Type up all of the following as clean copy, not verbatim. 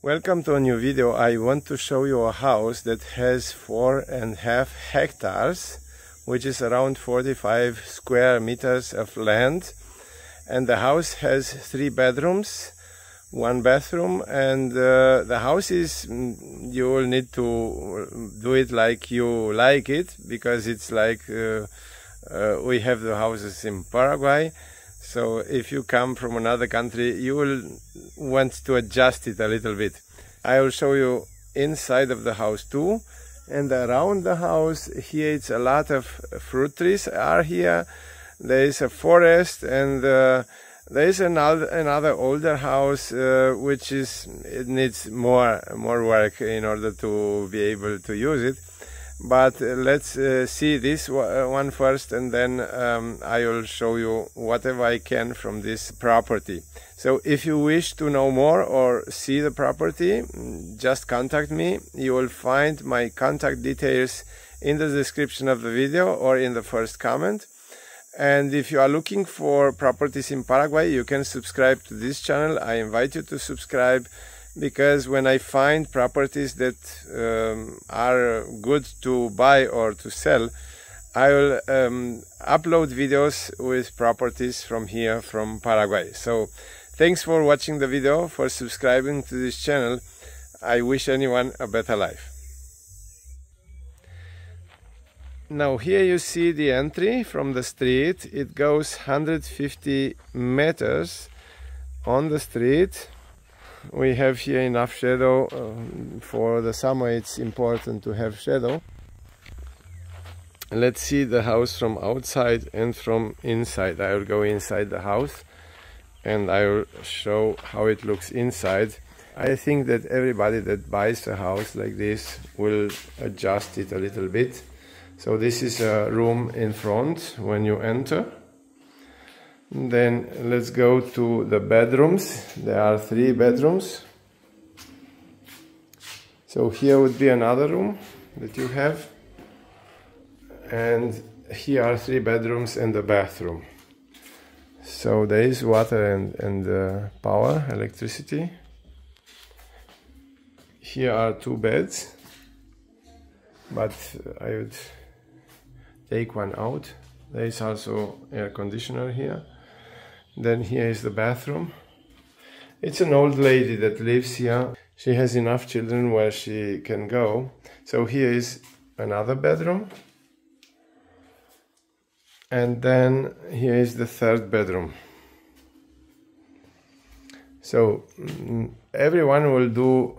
Welcome to a new video. I want to show you a house that has 4.5 hectares, which is around 45 square meters of land. And the house has 3 bedrooms, 1 bathroom, and the house is, you will need to do it like you like it, because it's like we have the houses in Paraguay. So if you come from another country, you will want to adjust it a little bit. I will show you inside of the house too. And around the house here, it's a lot of fruit trees are here. There is a forest, and there is another older house which it needs more work in order to be able to use it. But let's see this one first, and then I will show you whatever I can from this property. So if you wish to know more or see the property, just contact me. You will find my contact details in the description of the video or in the first comment. And if you are looking for properties in Paraguay, you can subscribe to this channel. I invite you to subscribe, because when I find properties that are good to buy or to sell, I will upload videos with properties from here, from Paraguay. So thanks for watching the video, for subscribing to this channel. I wish anyone a better life. Now here you see the entry from the street. It goes 150 meters on the street. We have here enough shadow. For the summer it's important to have shadow. Let's see the house from outside and from inside. I will go inside the house and I will show how it looks inside. I think that everybody that buys a house like this will adjust it a little bit. So this is a room in front when you enter. Then let's go to the bedrooms. There are 3 bedrooms. So here would be another room that you have. And here are 3 bedrooms and a bathroom. So there is water and power, electricity. Here are 2 beds, but I would take one out. There is also air conditioner here. Then here is the bathroom. It's an old lady that lives here. She has enough children where she can go. So here is another bedroom. And then here is the 3rd bedroom. So everyone will do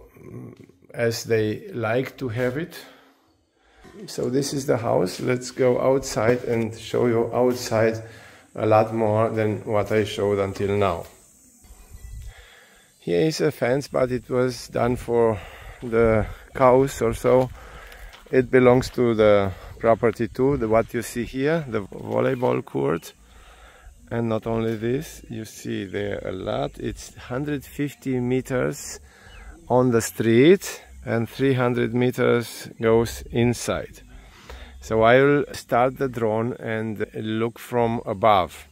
as they like to have it. So this is the house. Let's go outside and show you outside a lot more than what I showed until now. Here is a fence, but it was done for the cows or so. It belongs to the property too, what you see here, the volleyball court. And not only this, you see there a lot. It's 150 meters on the street and 300 meters goes inside. So I will start the drone and look from above.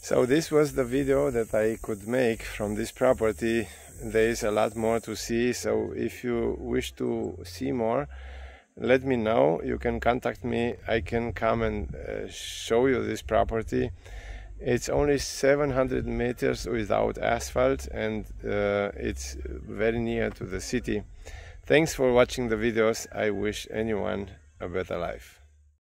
So this was the video that I could make from this property. There is a lot more to see, so if you wish to see more, let me know. You can contact me. I can come and show you this property. It's only 700 meters without asphalt, and it's very near to the city. Thanks for watching the videos. I wish anyone a better life.